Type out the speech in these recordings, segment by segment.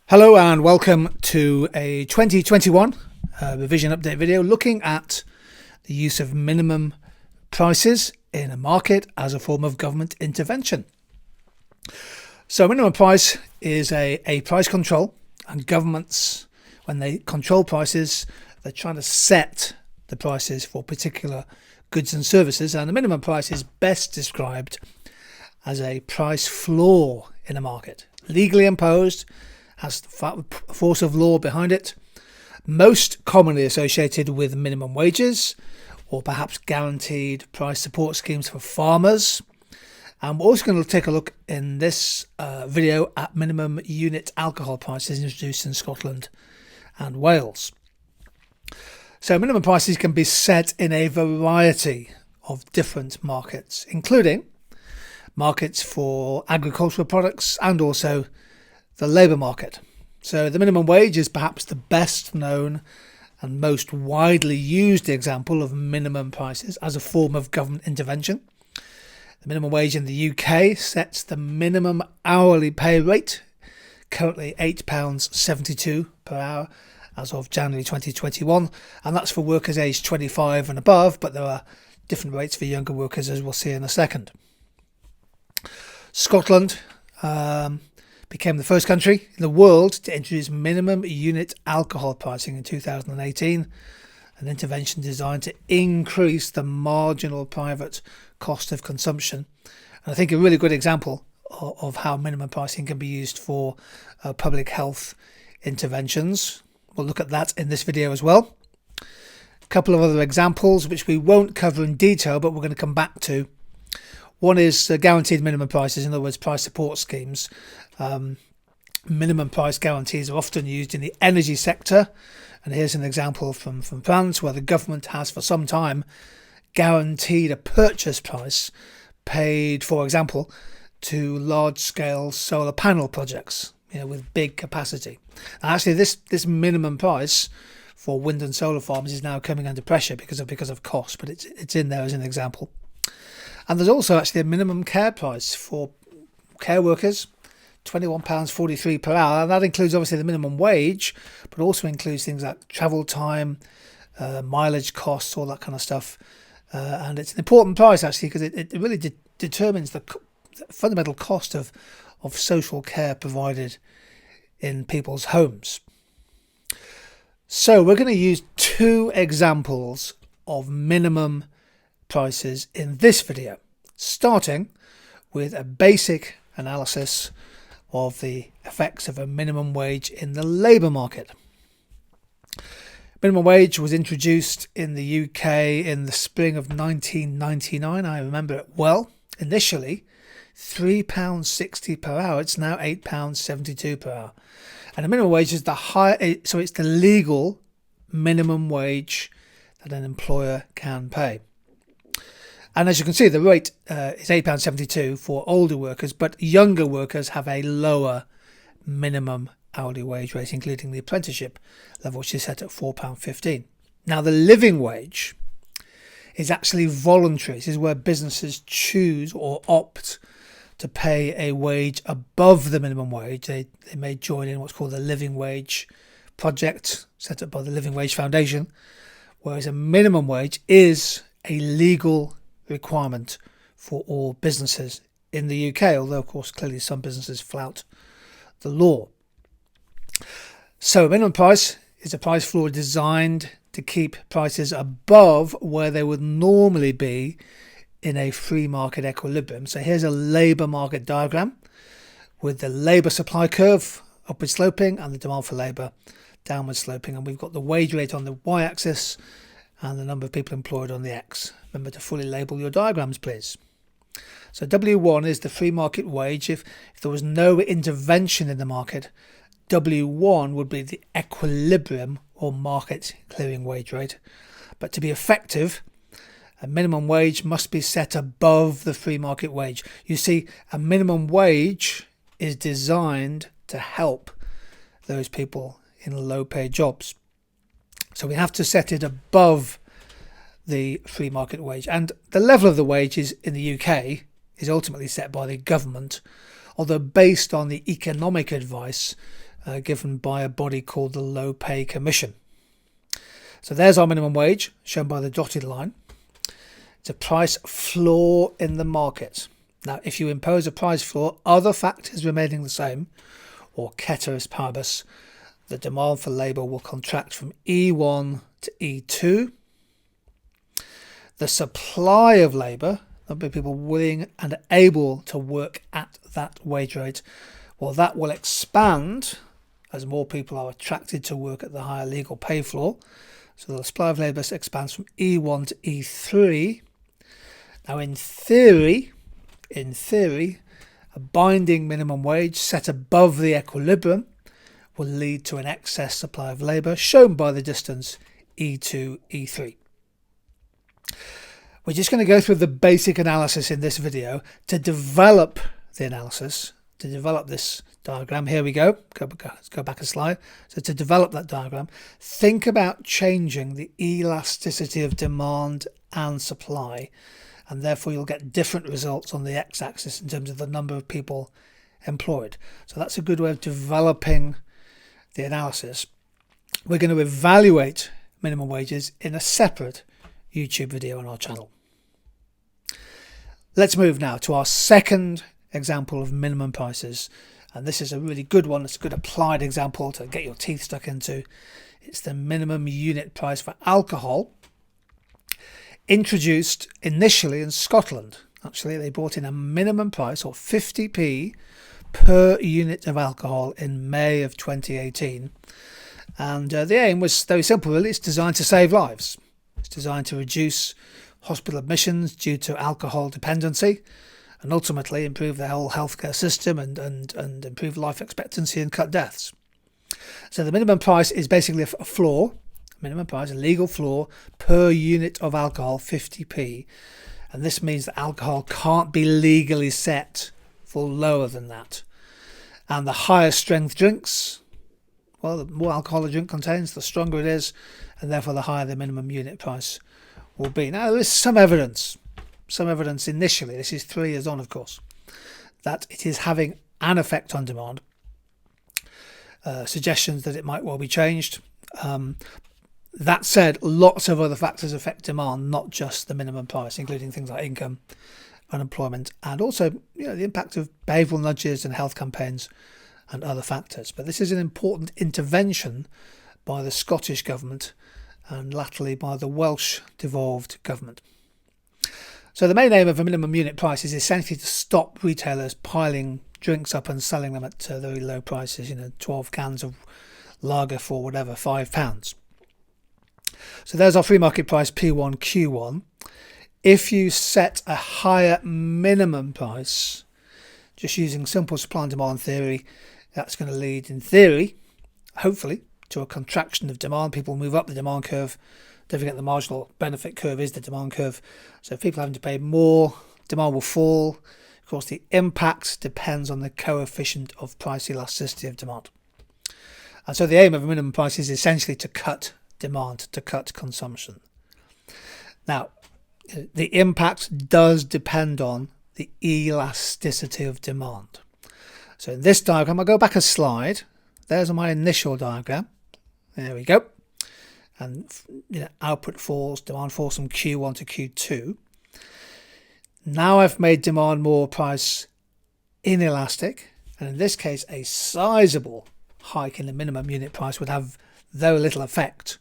Hello and welcome to a 2021 revision update video looking at the use of minimum prices in a market as a form of government intervention. So minimum price is a price control, and governments, when they control prices, they're trying to set the prices for particular goods and services, and the minimum price is best described as a price floor in a market, legally imposed, has the force of law behind it, most commonly associated with minimum wages or perhaps guaranteed price support schemes for farmers. And we're also going to take a look in this video at minimum unit alcohol prices introduced in Scotland and Wales. So minimum prices can be set in a variety of different markets, including markets for agricultural products and also the labour market. So the minimum wage is perhaps the best known and most widely used example of minimum prices as a form of government intervention. The minimum wage in the UK sets the minimum hourly pay rate, currently £8.72 per hour as of January 2021, and that's for workers aged 25 and above, but there are different rates for younger workers, as we'll see in a second. Scotland became the first country in the world to introduce minimum unit alcohol pricing in 2018, an intervention designed to increase the marginal private cost of consumption. And I think a really good example of how minimum pricing can be used for public health interventions. We'll look at that in this video as well. A couple of other examples which we won't cover in detail, but we're going to come back to. One is guaranteed minimum prices, in other words, price support schemes. Minimum price guarantees are often used in the energy sector, and here's an example from France where the government has for some time guaranteed a purchase price paid, for example, to large-scale solar panel projects, with big capacity. And actually, this minimum price for wind and solar farms is now coming under pressure because of cost, but it's in there as an example. And there's also actually a minimum care price for care workers, £21.43 per hour. And that includes obviously the minimum wage, but also includes things like travel time, mileage costs, all that kind of stuff. And it's an important price actually because it really determines the fundamental cost of social care provided in people's homes. So we're going to use two examples of minimum prices in this video, starting with a basic analysis of the effects of a minimum wage in the labour market. Minimum wage was introduced in the UK in the spring of 1999. I remember it well. Initially £3.60 per hour. It's now £8.72 per hour. And the minimum wage is it's the legal minimum wage that an employer can pay. And as you can see, the rate is £8.72 for older workers, but younger workers have a lower minimum hourly wage rate, including the apprenticeship level, which is set at £4.15. Now, the living wage is actually voluntary. This is where businesses choose or opt to pay a wage above the minimum wage. They may join in what's called the Living Wage Project, set up by the Living Wage Foundation, whereas a minimum wage is a legal requirement for all businesses in the UK, although of course clearly some businesses flout the law. So a minimum price is a price floor designed to keep prices above where they would normally be in a free market equilibrium. So here's a labour market diagram with the labour supply curve upward sloping and the demand for labour downward sloping, and we've got the wage rate on the y-axis and the number of people employed on the X. Remember to fully label your diagrams, please. So W1 is the free market wage. If there was no intervention in the market, W1 would be the equilibrium or market clearing wage rate. But to be effective, a minimum wage must be set above the free market wage. You see, a minimum wage is designed to help those people in low-paid jobs. So we have to set it above the free market wage. And the level of the wages in the UK is ultimately set by the government, although based on the economic advice given by a body called the Low Pay Commission. So there's our minimum wage, shown by the dotted line. It's a price floor in the market. Now, if you impose a price floor, other factors remaining the same, or ceteris paribus, the demand for labour will contract from E1 to E2. The supply of labour, there'll be people willing and able to work at that wage rate, well, that will expand as more people are attracted to work at the higher legal pay floor. So the supply of labour expands from E1 to E3. Now, in theory, a binding minimum wage set above the equilibrium will lead to an excess supply of labour, shown by the distance E2, E3. We're just going to go through the basic analysis in this video to develop the analysis, to develop this diagram. Here we go. Let's go back a slide. So to develop that diagram, think about changing the elasticity of demand and supply, and therefore you'll get different results on the x-axis in terms of the number of people employed. So that's a good way of developing the analysis. We're going to evaluate minimum wages in a separate YouTube video on our channel. Let's move now to our second example of minimum prices, and this is a really good one. It's a good applied example to get your teeth stuck into. It's the minimum unit price for alcohol, introduced initially in Scotland. Actually, they brought in a minimum price, or 50p per unit of alcohol, in May of 2018, and the aim was very simple really. It's designed to save lives. It's designed to reduce hospital admissions due to alcohol dependency, and ultimately improve the whole healthcare system and improve life expectancy and cut deaths. So the minimum price is basically a floor, minimum price, a legal floor per unit of alcohol, 50p, and this means that alcohol can't be legally set for lower than that. And the higher strength drinks, well, the more alcohol a drink contains, the stronger it is, and therefore the higher the minimum unit price will be. Now, there is some evidence initially, this is 3 years on of course, that it is having an effect on demand. Suggestions that it might well be changed. That said, lots of other factors affect demand, not just the minimum price, including things like income, unemployment, and also the impact of behavioural nudges and health campaigns and other factors. But this is an important intervention by the Scottish government and latterly by the Welsh devolved government. So the main aim of a minimum unit price is essentially to stop retailers piling drinks up and selling them at very low prices, 12 cans of lager for whatever, £5. So there's our free market price, P1, Q1. If you set a higher minimum price, just using simple supply and demand theory, that's going to lead, in theory, hopefully, to a contraction of demand. People move up the demand curve. Don't forget the marginal benefit curve is the demand curve. So if people having to pay more, demand will fall. Of course, the impact depends on the coefficient of price elasticity of demand. And so the aim of a minimum price is essentially to cut demand, to cut consumption. Now, the impact does depend on the elasticity of demand. So in this diagram, I'll go back a slide. There's my initial diagram. There we go. And output falls, demand falls from Q1 to Q2. Now I've made demand more price inelastic, and in this case a sizable hike in the minimum unit price would have very little effect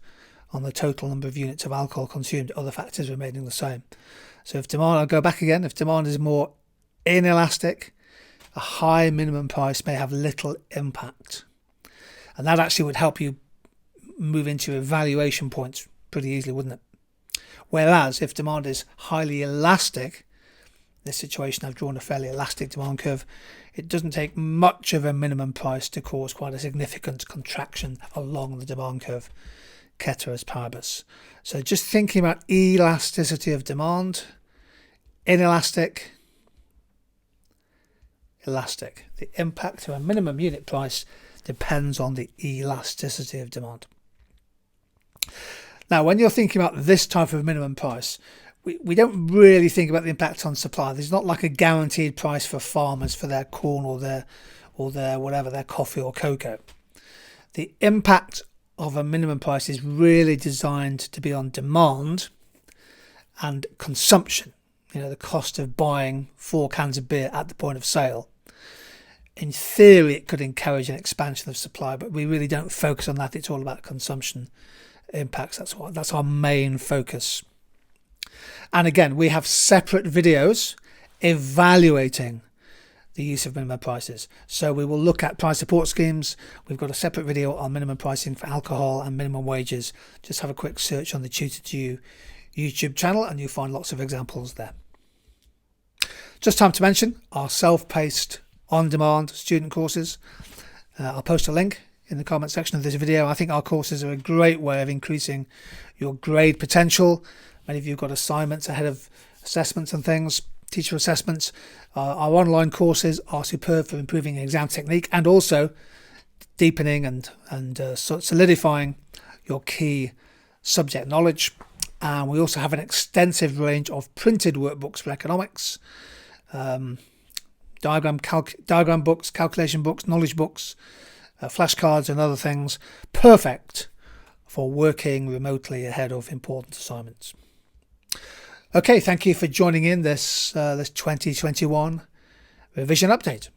on the total number of units of alcohol consumed, other factors remaining the same. So if demand, I'll go back again, if demand is more inelastic, a high minimum price may have little impact. And that actually would help you move into evaluation points pretty easily, wouldn't it? Whereas if demand is highly elastic, in this situation I've drawn a fairly elastic demand curve, it doesn't take much of a minimum price to cause quite a significant contraction along the demand curve, ceteris paribus. So just thinking about elasticity of demand, inelastic, elastic. The impact of a minimum unit price depends on the elasticity of demand. Now, when you're thinking about this type of minimum price, we don't really think about the impact on supply. There's not like a guaranteed price for farmers for their corn or their whatever, their coffee or cocoa. The impact of a minimum price is really designed to be on demand and consumption, the cost of buying 4 cans of beer at the point of sale. In theory, it could encourage an expansion of supply, but we really don't focus on that. It's all about consumption impacts. That's our main focus. And again, we have separate videos evaluating the use of minimum prices. So we will look at price support schemes. We've got a separate video on minimum pricing for alcohol and minimum wages. Just have a quick search on the Tutor2U YouTube channel and you'll find lots of examples there. Just time to mention our self-paced on-demand student courses. I'll post a link in the comment section of this video. I think our courses are a great way of increasing your grade potential. Many of you have got assignments ahead of assessments and things, teacher assessments. Our online courses are superb for improving exam technique and also deepening and solidifying your key subject knowledge. And we also have an extensive range of printed workbooks for economics, diagram books, calculation books, knowledge books, flashcards and other things, perfect for working remotely ahead of important assignments. Okay, thank you for joining in this 2021 revision update.